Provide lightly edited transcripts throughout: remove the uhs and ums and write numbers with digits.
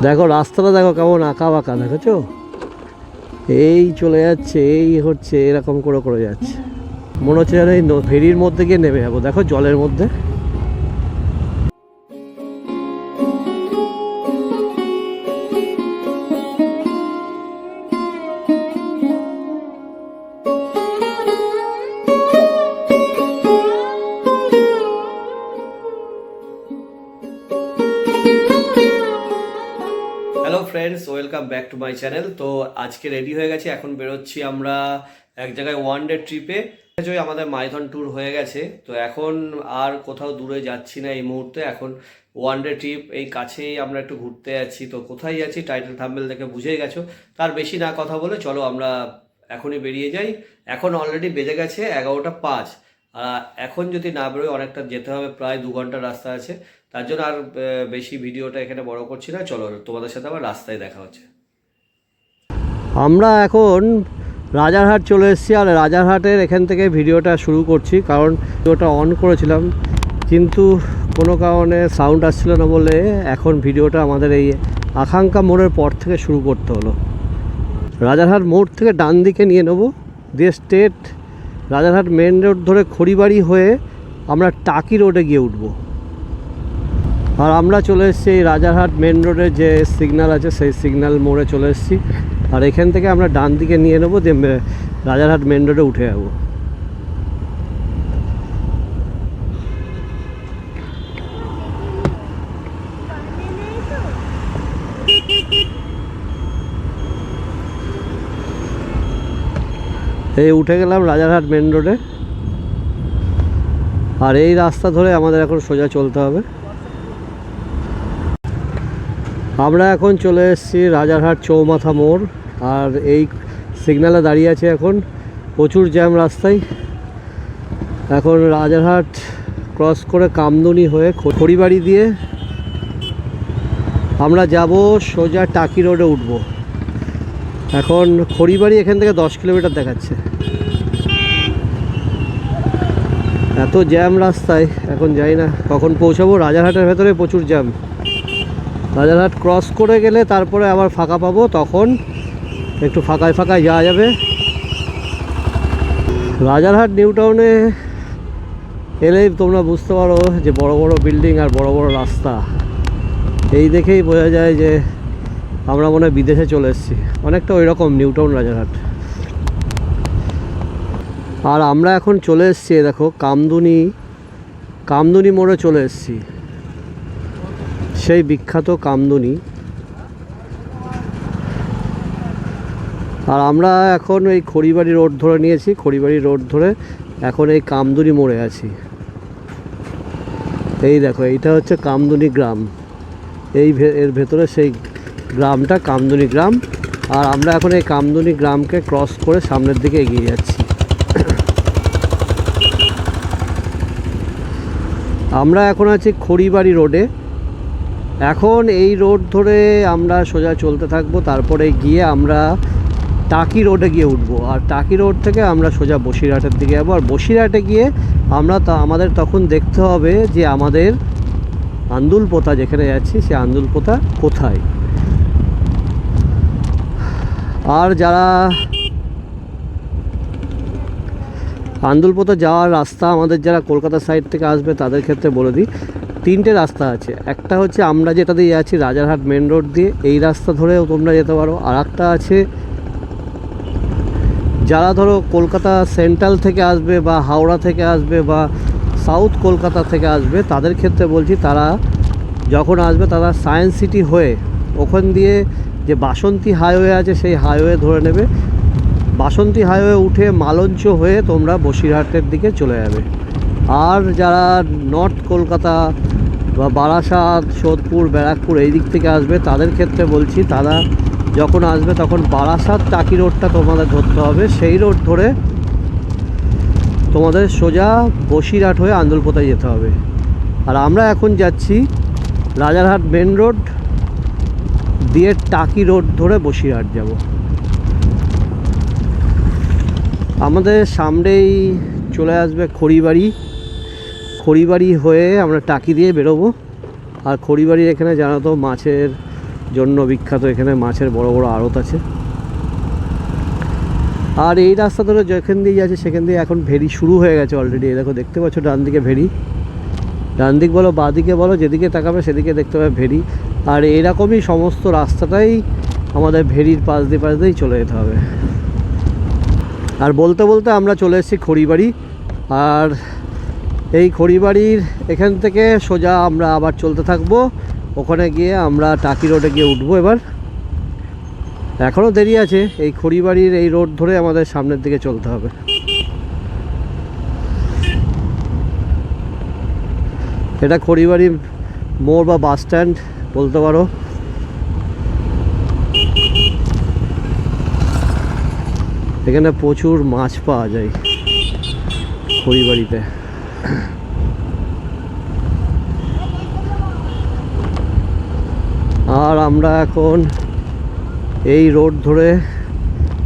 দেখো রাস্তাটা দেখো কেমন আঁকা বাঁকা, দেখেছো? এই চলে যাচ্ছে, এই হচ্ছে, এরকম করে করে যাচ্ছে। মনে হচ্ছে যেন এই ফেরির মধ্যে গিয়ে নেমে যাবো। দেখো জলের মধ্যে। Hello friends, welcome back to my channel. তো আজকে রেডি হয়ে গেছি, এখন বেরোচ্ছি আমরা এক জায়গায় ওয়ান ডে ট্রিপে। আমাদের মাইথন ট্যুর হয়ে গেছে, তো এখন আর কোথাও দূরে যাচ্ছি না এই মুহূর্তে। এখন ওয়ান ডে ট্রিপ, এই কাছেই আমরা একটু ঘুরতে যাচ্ছি। তো কোথায় যাচ্ছি টাইটেল থাম্বনেল দেখে বুঝেই গেছো। তার বেশি না কথা বলে চলো আমরা এখনই বেরিয়ে যাই। এখন অলরেডি বেজে গেছে 11:05। এখন যদি না বেরোয় অনেকটা যেতে হবে, প্রায় 2 ঘন্টার রাস্তা আছে। তার জন্য আর বেশি ভিডিওটা এখানে বড় করছি না। চলো তোমাদের সাথে আবার রাস্তায় দেখা হচ্ছে। আমরা এখন রাজারহাট চলে এসেছি, আর রাজারহাটের এখান থেকে ভিডিওটা শুরু করছি, কারণ ভিডিওটা অন করেছিলাম কিন্তু কোনো কারণে সাউন্ড আসছিল না বলে এখন ভিডিওটা আমাদের এই আকাঙ্ক্ষা মোড়ের পর থেকে শুরু করতে হলো। রাজারহাট মোড় থেকে ডান দিকে নিয়ে নেব, দিয়ে স্ট্রেট রাজারহাট মেন রোড ধরে খড়িবাড়ি হয়ে আমরা টাকি রোডে গিয়ে উঠবো। আর আমরা চলে এসেছি এই রাজারহাট মেন রোডের যে সিগন্যাল আছে সেই সিগন্যাল মোড়ে চলে এসেছি। আর এখান থেকে আমরা ডান দিকে নিয়ে নেবো, দিয়ে রাজারহাট মেন রোডে উঠে যাবো। এই উঠে গেলাম রাজারহাট মেন রোডে, আর এই রাস্তা ধরে আমাদের এখন সোজা চলতে হবে। আমরা এখন চলে এসেছি রাজারহাট চৌমাথা মোড়, আর এই সিগন্যালে দাঁড়িয়ে আছে। এখন প্রচুর জ্যাম রাস্তায়। এখন রাজারহাট ক্রস করে কামদুনি হয়ে খড়িবাড়ি দিয়ে আমরা যাব সোজা টাকি রোডে উঠব। এখন খড়িবাড়ি এখান থেকে 10 কিলোমিটার দেখাচ্ছে। এত জ্যাম রাস্তায়, এখন যাই না কখন পৌঁছাবো। রাজারহাটের ভেতরে প্রচুর জ্যাম। রাজারহাট ক্রস করে গেলে তারপরে আবার ফাঁকা পাবো, তখন একটু ফাঁকায় ফাঁকায় যাওয়া যাবে। রাজারহাট নিউ টাউনে এলেই তোমরা বুঝতে পারো যে বড় বড় বিল্ডিং আর বড় বড় রাস্তা, এই দেখেই বোঝা যায় যে আমরা মনে হয় বিদেশে চলে এসেছি। অনেকটা ওই রকম নিউ টাউন রাজারহাট। আর আমরা এখন চলে এসেছি, দেখো কামদুনি মোড়ে চলে এসেছি, সেই বিখ্যাত কামদুনি। আর আমরা এখন এই খড়িবাড়ি রোড ধরে নিয়েছি, খড়িবাড়ি রোড ধরে এখন এই কামদুনি মোড়ে আছি। এই দেখো, এইটা হচ্ছে কামদুনি গ্রাম। এর ভেতরে সেই গ্রামটা কামদুনি গ্রাম। আর আমরা এখন এই কামদুনি গ্রামকে ক্রস করে সামনের দিকে এগিয়ে যাচ্ছি। আমরা এখন আছি খড়িবাড়ি রোডে। এখন এই রোড ধরে আমরা সোজা চলতে থাকবো, তারপরে গিয়ে আমরা টাকি রোডে গিয়ে উঠবো। আর টাকি রোড থেকে আমরা সোজা বসিরহাটের দিকে যাবো। আর বসিরহাটে গিয়ে আমাদের তখন দেখতে হবে যে আমাদের আন্দুলপোতা যেখানে যাচ্ছি সে আন্দুলপোতা কোথায়। আর যারা আন্দুলপোতা যাওয়ার রাস্তা আমাদের যারা কলকাতা সাইড থেকে আসবে তাদের ক্ষেত্রে বলে দিই, 3টে রাস্তা আছে। একটা হচ্ছে আমরা যেটা দিয়ে যাচ্ছি রাজারহাট মেন রোড দিয়ে, এই রাস্তা ধরেও তোমরা যেতে পারো। আর একটা আছে যারা ধরো কলকাতা সেন্ট্রাল থেকে আসবে বা হাওড়া থেকে আসবে বা সাউথ কলকাতা থেকে আসবে, তাদের ক্ষেত্রে বলছি তারা যখন আসবে তারা সায়েন্স সিটি হয়ে ওখান দিয়ে যে বাসন্তী হাইওয়ে আছে সেই হাইওয়ে ধরে নেবে। বাসন্তী হাইওয়ে উঠে মালঞ্চ হয়ে তোমরা বসিরহাটের দিকে চলে যাবে। আর যারা নর্থ কলকাতা বা বারাসাত, সোদপুর, ব্যারাকপুর এই দিক থেকে আসবে তাদের ক্ষেত্রে বলছি তারা যখন আসবে তখন বারাসাত টাকি রোডটা তোমাদের ধরতে হবে। সেই রোড ধরে তোমাদের সোজা বসিরহাট হয়ে আন্দুলপোতায় যেতে হবে। আর আমরা এখন যাচ্ছি রাজারহাট মেন রোড দিয়ে টাকি রোড ধরে বসিরহাট যাব। আমাদের সামনেই চলে আসবে খড়িবাড়ি হয়ে আমরা টাকি দিয়ে বেরোবো। আর খড়িবাড়ির এখানে জানো তো মাছের জন্য বিখ্যাত। এখানে মাছের বড় বড় আড়ত আছে। আর এই রাস্তা ধরে যেখান দিয়ে যাচ্ছে সেখান দিয়ে এখন ভেরি শুরু হয়ে গেছে অলরেডি। এই দেখো দেখতে পাচ্ছ ডান দিকে ভেরি, ডান দিক বলো বাঁ দিকে বলো, যেদিকে তাকাবে সেদিকে দেখতে পাবে ভেরি। আর এরকমই সমস্ত রাস্তাটাই আমাদের ভেরির পাশ দিয়েই চলে যেতে হবে। আর বলতে বলতে আমরা চলে এসেছি খড়িবাড়ি। আর এই খড়িবাড়ির এখান থেকে সোজা আমরা আবার চলতে থাকবো। ওখানে গিয়ে আমরা টাকি রোডে গিয়ে উঠবো। এবার এখনও দেরি আছে, এই খড়িবাড়ির এই রোড ধরে আমাদের সামনের দিকে চলতে হবে। এটা খড়িবাড়ি মোড় বা বাস স্ট্যান্ড বলতে পারো। এখানে প্রচুর মাছ পাওয়া যায় খড়িবাড়িতে। আর আমরা এখন এই রোড ধরে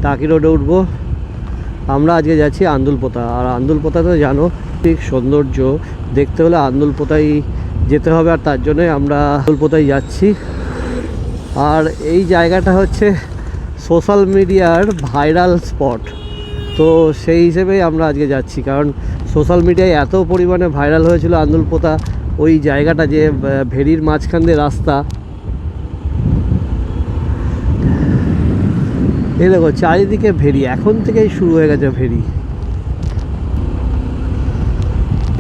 টাকি রোডে উঠবো। আমরা আজকে যাচ্ছি আন্দুলপোতা। আর আন্দুলপোতা তো জানো ঠিক সৌন্দর্য দেখতে হলে আন্দুলপোতায় যেতে হবে। আর তার জন্যই আমরা আন্দুলপোতায় যাচ্ছি। আর এই জায়গাটা হচ্ছে সোশ্যাল মিডিয়ার ভাইরাল স্পট, তো সেই হিসেবেই আমরা আজকে যাচ্ছি। কারণ সোশ্যাল মিডিয়ায় এত পরিমাণে ভাইরাল হয়েছিল আন্দুলপোতা ওই জায়গাটা, যে ভেরির মাঝখান দিয়ে রাস্তা। এই দেখো চারিদিকে ভেরি, এখন থেকেই শুরু হয়ে গেছে ভেরি।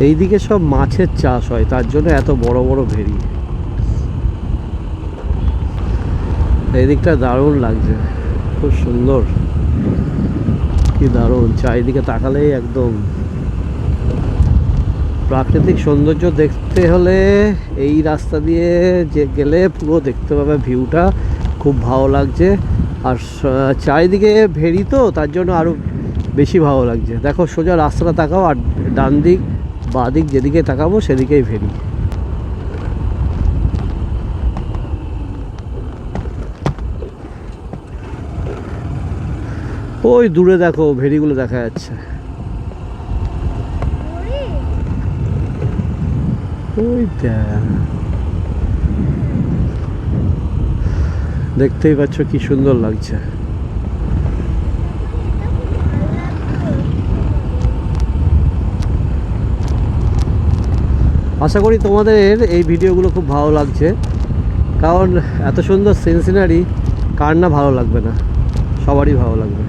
এইদিকে সব মাছের চাষ হয়, তার জন্য এত বড় বড় ভেরি। এই দিকটা দারুণ লাগছে, খুব সুন্দর, কি দারুণ। চারিদিকে তাকালেই একদম প্রাকৃতিক সৌন্দর্য দেখতে হলে এই রাস্তা দিয়ে যে গেলে পুরো দেখতে পাবে ভিউটা, খুব ভালো লাগছে। আর চারিদিকে ভেরি তো তার জন্য আরও বেশি ভালো লাগছে। দেখো সোজা রাস্তাটা তাকাও, আর ডান দিক বাঁ দিক যেদিকে তাকাবো সেদিকেই ভেরি। ওই দূরে দেখো ভেরিগুলো দেখা যাচ্ছে, ওই দেখতেই পাচ্ছ কি সুন্দর লাগছে। আশা করি তোমাদের এই ভিডিওগুলো খুব ভালো লাগছে, কারণ এত সুন্দর সিনারি কার না ভালো লাগবে না, সবারই ভালো লাগবে।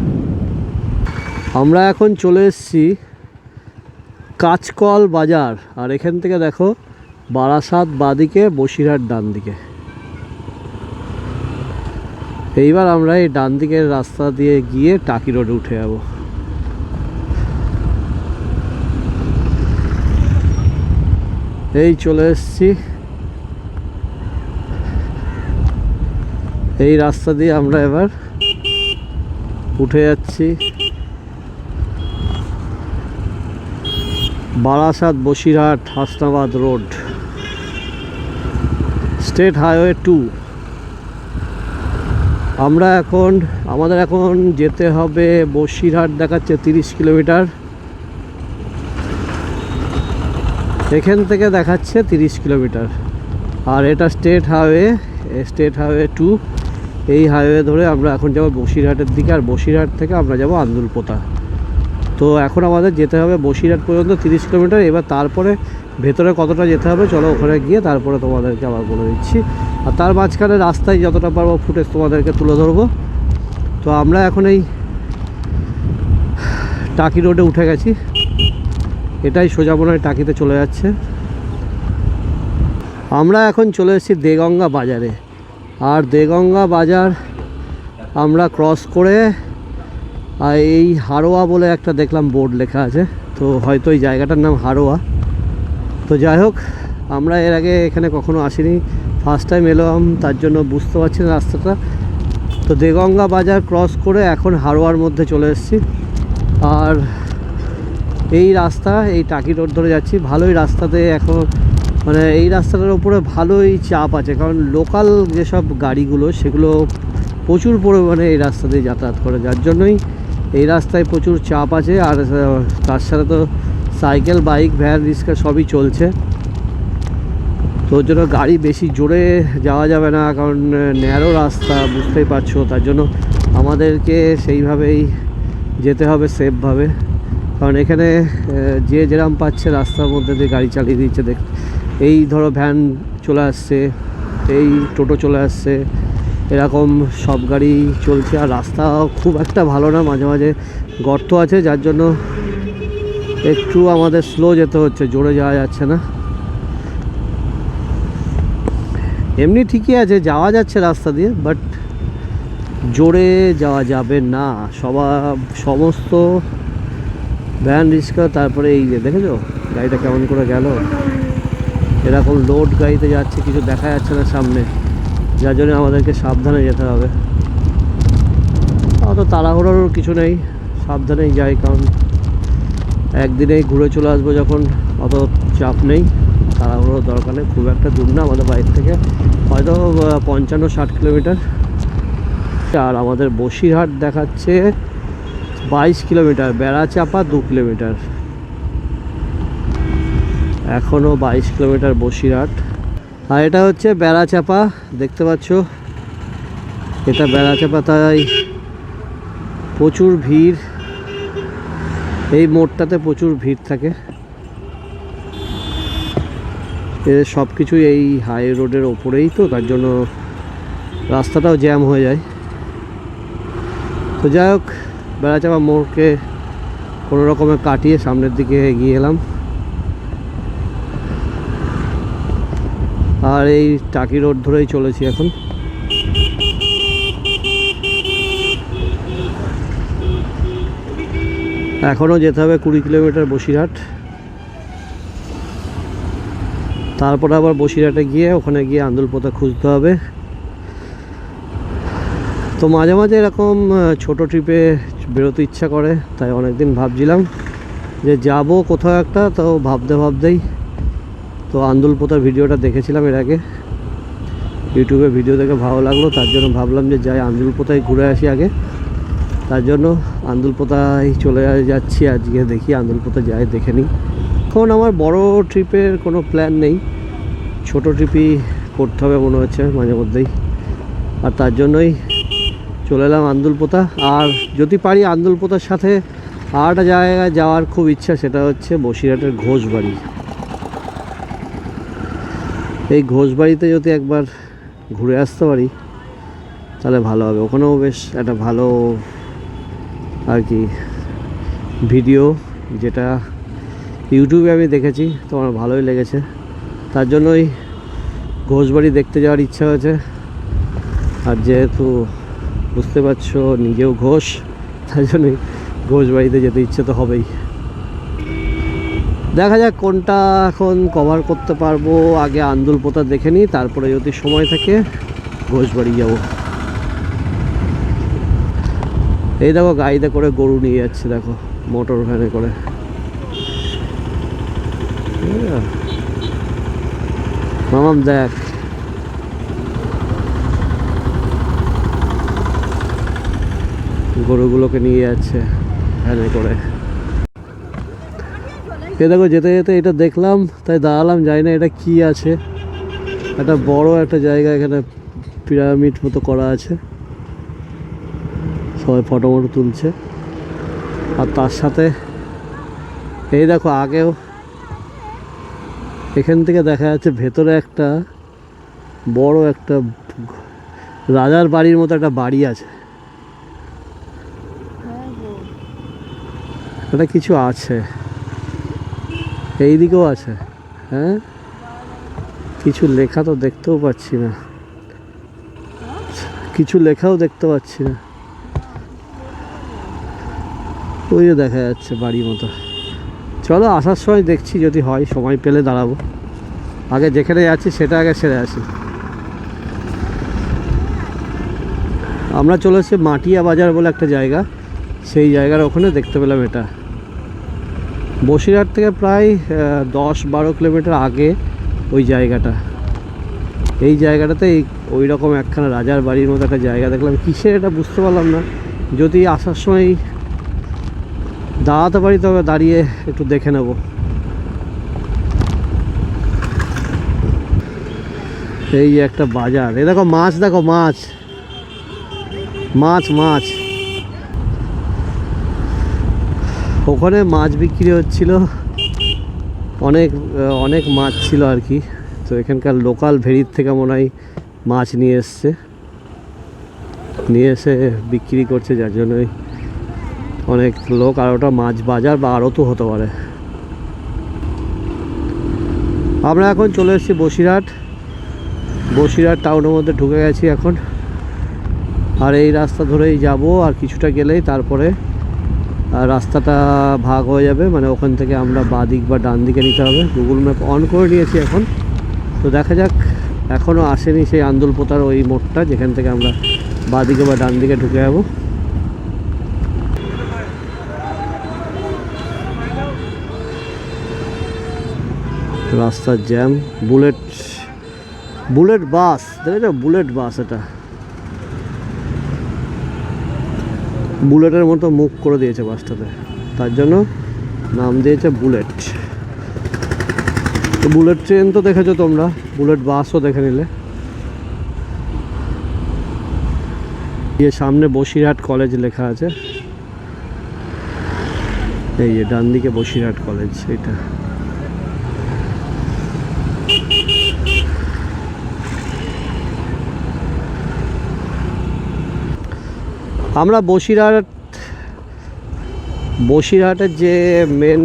আমরা এখন চলে এসেছি কাঁচকল বাজার। আর এখান থেকে দেখো বারাসাত বাঁদিকে, বসিরহাট ডান দিকে। এইবার আমরা এই ডান দিকের রাস্তা দিয়ে গিয়ে টাকি রোডে উঠে যাব। এই চলে এসেছি, এই রাস্তা দিয়ে আমরা এবার উঠে যাচ্ছি Barasat Basirhat Hasnabad road, state highway 2। আমাদের এখন যেতে হবে বসিরহাট, দেখাচ্ছে 30 কিলোমিটার। এখান থেকে দেখাচ্ছে 30 কিলোমিটার। আর এটা স্টেট হাইওয়ে 2। এই হাইওয়ে ধরে আমরা এখন যাব বসিরহাটের দিকে, আর বসিরহাট থেকে আমরা যাব আন্দুলপোতা। তো এখন আমাদের যেতে হবে বসিরহাট পর্যন্ত 30 কিলোমিটার। এবার তারপরে ভেতরে কতটা যেতে হবে চলো ওখানে গিয়ে তারপরে তোমাদেরকে আবার বলে দিচ্ছি। আর তার মাঝখানে রাস্তায় যতটা পারবো ফুটেজ তোমাদেরকে তুলে ধরবো। তো আমরা এখন এই টাকি রোডে উঠে গেছি, এটাই সোজা মনে হয় টাকিতে চলে যাচ্ছে। আমরা এখন চলে এসেছি দেগঙ্গা বাজারে। আর দেগঙ্গা বাজার আমরা ক্রস করে এই হারোয়া বলে একটা দেখলাম বোর্ড লেখা আছে, তো হয়তো এই জায়গাটার নাম হারোয়া। তো যাই হোক, আমরা এর আগে এখানে কখনো আসিনি, ফার্স্ট টাইম এলাম, তার জন্য বুঝতে পারছি না রাস্তাটা। তো দেগঙ্গা বাজার ক্রস করে এখন হারোয়ার মধ্যে চলে এসেছি। আর এই রাস্তা, এই টাকি রোড ধরে যাচ্ছি। ভালোই রাস্তাতে এখন মানে এই রাস্তাটার উপরে ভালোই চাপ আছে, কারণ লোকাল যেসব গাড়িগুলো সেগুলো প্রচুর পরিমাণে এই রাস্তা দিয়ে যাতায়াত করে, যার জন্যই এই রাস্তায় প্রচুর চাপ আছে। আর তার সাথে তো সাইকেল, বাইক, ভ্যান, রিক্সা সবই চলছে। তো ওর জন্য গাড়ি বেশি জোরে যাওয়া যাবে না, কারণ ন্যারো রাস্তা বুঝতেই পারছো। তার জন্য আমাদেরকে সেইভাবেই যেতে হবে, সেফভাবে। কারণ এখানে যে যেরকম পাচ্ছে রাস্তার মধ্যে দিয়ে গাড়ি চালিয়ে দিচ্ছে। এই ধরো ভ্যান চলে আসছে, এই টোটো চলে আসছে, এরকম সব গাড়ি চলছে। আর রাস্তা খুব একটা ভালো না, মাঝে মাঝে গর্ত আছে, যার জন্য একটু আমাদের স্লো যেতে হচ্ছে, জোরে যাওয়া যাচ্ছে না। এমনি ঠিকই আছে, যাওয়া যাচ্ছে রাস্তা দিয়ে, বাট জোরে যাওয়া যাবে না। সমস্ত ভ্যান, রিক্সা, তারপরে এই যে দেখেছো গাড়িটা কেমন করে গেল, এরকম লোড গাড়িতে যাচ্ছে, কিছু দেখা যাচ্ছে না সামনে, যার জন্য আমাদেরকে সাবধানে যেতে হবে। অত তাড়াহুড়োর কিছু নেই, সাবধানেই যাই, কারণ একদিনেই ঘুরে চলে আসবো যখন, অত চাপ নেই, তাড়াহুড়োর দরকার নেই। খুব একটা দূর না আমাদের বাড়ির থেকে, হয়তো 55-60 কিলোমিটার। আর আমাদের বসিরহাট দেখাচ্ছে 22 কিলোমিটার, বেড়াচাপা 2 কিলোমিটার, এখনও 22 কিলোমিটার বসিরহাট। আর এটা হচ্ছে বেড়াচাপা, দেখতে পাচ্ছ এটা বেড়াচাপা, তাই প্রচুর ভিড়, এই মোড়টাতে প্রচুর ভিড় থাকে। সব কিছুই এই হাই রোডের ওপরেই, তো তার জন্য রাস্তাটাও জ্যাম হয়ে যায়। তো যাই হোক, বেড়াচাপা মোড়কে কোনো রকমে কাটিয়ে সামনের দিকে এগিয়ে এলাম। আর এই টাকি রোড ধরেই চলেছি এখন। এখনও যেতে হবে 20 কিলোমিটার বসিরহাট, তারপর আবার বসিরহাটে গিয়ে ওখানে গিয়ে আন্দুলপোতা খুঁজতে হবে। তো মাঝে মাঝে এরকম ছোট ট্রিপে বেরোতে ইচ্ছা করে, তাই অনেক দিন ভাবছিলাম যে যাব কোথাও একটা। তো ভাবতেই তো আন্দুলপোতার ভিডিওটা দেখেছিলাম এর আগে, ইউটিউবে ভিডিও দেখে ভালো লাগলো, তার জন্য ভাবলাম যে যাই আন্দুলপোতায় ঘুরে আসি আগে। তার জন্য আন্দুলপোতায় চলে যাচ্ছি আজকে, দেখি আন্দুলপোতা যাই দেখে নিই। এখন আমার বড় ট্রিপের কোনো প্ল্যান নেই, ছোট ট্রিপই করতে হবে মনে হচ্ছে মাঝে মধ্যেই। আর তার জন্যই চলে এলাম আন্দুলপোতা। আর যদি পারি আন্দুলপোতার সাথে আর একটা জায়গায় যাওয়ার খুব ইচ্ছা, সেটা হচ্ছে বসিরহাটের ঘোষবাড়ি। এই ঘোষবাড়িতে যদি একবার ঘুরে আসতে পারি তাহলে ভালো হবে। ওখানেও বেশ একটা ভালো আর কি ভিডিও, যেটা ইউটিউবে আমি দেখেছি, তো আমার ভালোই লেগেছে। তার জন্যই ঘোষবাড়ি দেখতে যাওয়ার ইচ্ছা হয়েছে। আর যেহেতু বুঝতে পারছো নিজেও ঘোষ, তার জন্যই ঘোষবাড়িতে যেতে ইচ্ছে তো হবেই। দেখা যাক কোনটা এখন কভার করতে পারবো। আগে আন্দুলপোতা দেখে নিই, তারপরে যদি সময় থাকে ঘোষবাড়ি যাব। এই দেখো গাড়িতে করে গরু নিয়ে যাচ্ছে, দেখো মোটর ভ্যানে করে। মামাম দেখ, গরুগুলোকে নিয়ে যাচ্ছে ভ্যানে করে। এ দেখো যেতে যেতে এটা দেখলাম, তাই দাঁড়ালাম, যাই না এটা কি আছে। একটা বড় একটা জায়গা, এখানে পিরামিড মতো করা আছে, সবাই ফটো মটো তুলছে। আর তার সাথে এই দেখো আগেও এখান থেকে দেখা যাচ্ছে ভেতরে একটা বড় একটা রাজার বাড়ির মতো একটা বাড়ি আছে। এটা কিছু আছে, এই দিকেও আছে। হ্যাঁ, কিছু লেখা তো দেখতেও পাচ্ছি না, কিছু লেখাও দেখতে পাচ্ছি না। ওই যে দেখা যাচ্ছে বাড়ির মতো। চলো আসার সময় দেখছি, যদি হয় সময় পেলে দাঁড়াবো। আগে যেখানে যাচ্ছি সেটা আগে সেরে আসি। আমরা চলে এসেছি মাটিয়া বাজার বলে একটা জায়গা, সেই জায়গার ওখানে দেখতে পেলাম এটা। বসিরহাট থেকে প্রায় 10-12 কিলোমিটার আগে ওই জায়গাটা। এই জায়গাটাতে ওই রকম একখানা রাজার বাড়ির মতো একটা জায়গা দেখলাম। কিসের এটা বুঝতে পারলাম না, যদি আসার সময় দাঁড়াতে পারি তবে দাঁড়িয়ে একটু দেখে নেব। এই যে একটা বাজার, এই দেখো মাছ, দেখো মাছ মাছ মাছ ওখানে মাছ বিক্রি হচ্ছিল, অনেক অনেক মাছ ছিল আর কি। তো এখানকার লোকাল ভেড়ির থেকে মনে হয় মাছ নিয়ে এসে বিক্রি করছে, যার জন্যই অনেক লোক। আর ওটা মাছ বাজার বা আরও তো হতে পারে। আমরা এখন চলে এসেছি বসিরহাট টাউনের মধ্যে ঢুকে গেছি এখন। আর এই রাস্তা ধরেই যাব, আর কিছুটা গেলেই তারপরে রাস্তাটা ভাগ হয়ে যাবে, মানে ওখান থেকে আমরা বাঁ দিক বা ডান দিকে নিতে হবে। গুগল ম্যাপ অন করে নিয়েছি এখন, তো দেখা যাক। এখনও আসেনি সেই আন্দুলপোতার ওই মোড়টা, যেখান থেকে আমরা বাঁ দিকে বা ডান দিকে ঢুকে যাব। রাস্তার জ্যাম, বুলেট বাস, দেখেছো বুলেট বাস, এটা বুলেটের মতো মুখ করে দিয়েছে বাসটাতে, তার জন্য নাম দিয়েছে বুলেট। তো বুলেট ট্রেন তো দেখেছো তোমরা, বুলেট বাসও দেখে নিলে। এই সামনে বসিরহাট কলেজ লেখা আছে, এই যে ডান দিকে বসিরহাট কলেজ, এটা আমরা বসিরহাটের যে মেন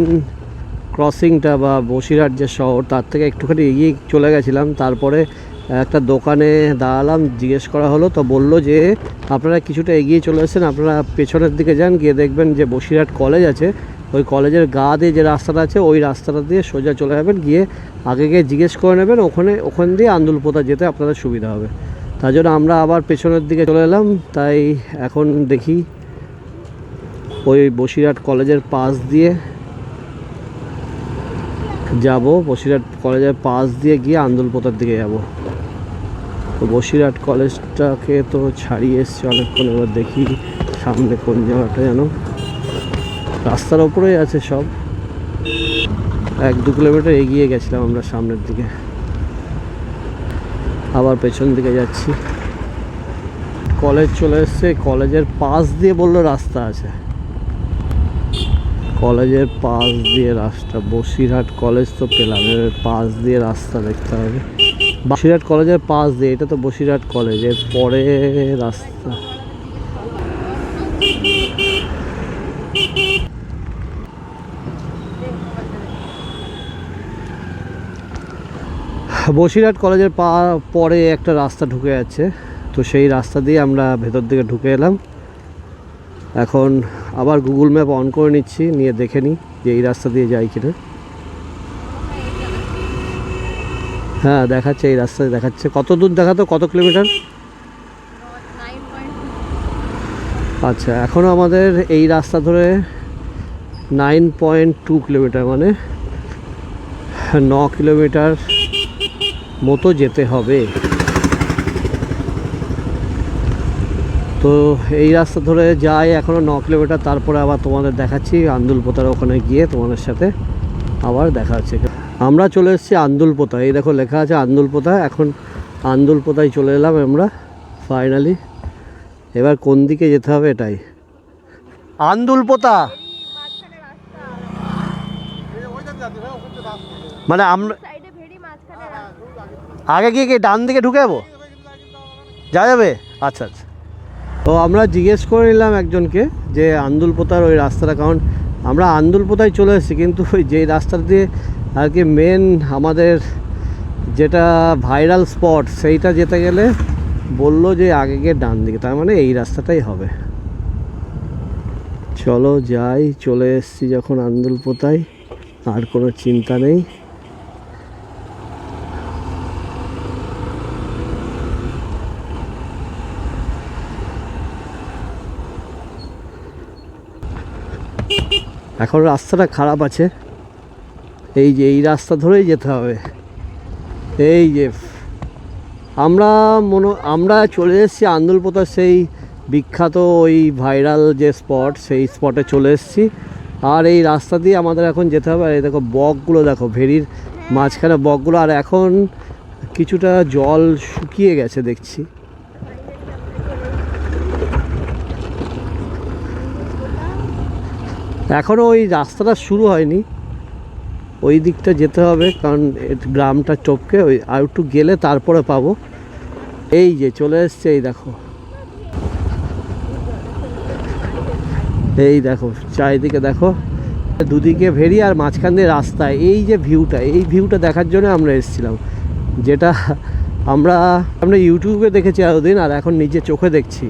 ক্রসিংটা বা বসিরহাট যে শহর, তার থেকে একটুখানি এগিয়ে চলে গেছিলাম। তারপরে একটা দোকানে দাঁড়ালাম, জিজ্ঞেস করা হলো, তো বললো যে আপনারা কিছুটা এগিয়ে চলে এসেছেন, আপনারা পেছনের দিকে যান, গিয়ে দেখবেন যে বসিরহাট কলেজ আছে, ওই কলেজের গা দিয়ে যে রাস্তাটা আছে ওই রাস্তাটা দিয়ে সোজা চলে যাবেন, গিয়ে আগে গিয়ে জিজ্ঞেস করে নেবেন, ওখান দিয়ে আন্দুলপোতা যেতে আপনাদের সুবিধা হবে। তার জন্য আমরা আবার পেছনের দিকে চলে এলাম। তাই এখন দেখি ওই বসিরহাট কলেজের পাশ দিয়ে যাব, বসিরহাট কলেজের পাশ দিয়ে গিয়ে আন্দুলপোতার দিকে যাব। তো বসিরহাট কলেজটাকে তো ছাড়িয়ে এসছি অনেকক্ষণ, এবার দেখি সামনে কোন জায়গাটা যেন, রাস্তার ওপরেই আছে সব। 1-2 কিলোমিটার এগিয়ে গেছিলাম আমরা সামনের দিকে, আবার পেছন দিকে যাচ্ছি। কলেজ চলে এসছে, কলেজের পাশ দিয়ে বললো রাস্তা আছে, কলেজের পাশ দিয়ে রাস্তা। বসিরহাট কলেজ তো পেলাম, এর পাশ দিয়ে রাস্তা দেখতে হবে। বসিরহাট কলেজের পাশ দিয়ে, এটা তো বসিরহাট কলেজের পরে রাস্তা। বসিরহাট কলেজের পরে একটা রাস্তা ঢুকে যাচ্ছে, তো সেই রাস্তা দিয়ে আমরা ভেতর দিকে ঢুকে এলাম। এখন আবার গুগল ম্যাপ অন করে নিচ্ছি, নিয়ে দেখে নিই যে এই রাস্তা দিয়ে যাই কিনা। হ্যাঁ দেখাচ্ছে, এই রাস্তায় দেখাচ্ছে। কত দূর দেখাতো, কত কিলোমিটার? আচ্ছা, এখনও আমাদের এই রাস্তা ধরে 9.2 কিলোমিটার, মানে 9 কিলোমিটার মতো যেতে হবে। তো এই রাস্তা ধরে যাই এখনও 9 কিলোমিটার, তারপরে আবার তোমাদের দেখাচ্ছি আন্দুলপোতার ওখানে গিয়ে তোমাদের সাথে আবার দেখা হচ্ছে। আমরা চলে এসেছি আন্দুলপোতা, এই দেখো লেখা আছে আন্দুলপোতা। এখন আন্দুলপোতায় চলে এলাম আমরা ফাইনালি। এবার কোন দিকে যেতে হবে এটাই, আন্দুলপোতা মানে আমরা আগে গিয়ে কি ডান দিকে ঢুকে যাবো, যাবে? আচ্ছা আচ্ছা। তো আমরা জিজ্ঞেস করে নিলাম একজনকে যে আন্দুলপোতার ওই রাস্তাটা, কারণ আমরা আন্দুলপোতায় চলে এসেছি, কিন্তু ওই যেই রাস্তা দিয়ে আর কি মেন আমাদের যেটা ভাইরাল স্পট, সেইটা যেতে গেলে বললো যে আগে গিয়ে ডান দিকে, তার মানে এই রাস্তাটাই হবে। চলো যাই, চলে এসেছি যখন আন্দুলপোতায়, আর কোনো চিন্তা নেই। এখন রাস্তাটা খারাপ আছে, এই যে এই রাস্তা ধরেই যেতে হবে। এই যে আমরা চলে এসেছি আন্দুলপোতার সেই বিখ্যাত ওই ভাইরাল যে স্পট, সেই স্পটে চলে এসেছি। আর এই রাস্তা দিয়ে আমাদের এখন যেতে হবে। আর এই দেখো বকগুলো, দেখো ভেড়ির মাঝখানে বকগুলো। আর এখন কিছুটা জল শুকিয়ে গেছে দেখছি। এখনও ওই রাস্তাটা শুরু হয়নি, ওই দিকটা যেতে হবে, কারণ গ্রামটা টপকে ওই আর একটু গেলে তারপরে পাবো। এই যে চলে এসছে, এই দেখো, এই দেখো চারিদিকে দেখো, দুদিকে ভেরি আর মাঝখান দিয়ে রাস্তা। এই যে ভিউটা, এই ভিউটা দেখার জন্য আমরা এসেছিলাম, যেটা আমরা ইউটিউবে দেখেছি এতদিন, আর এখন নিজে চোখে দেখছি।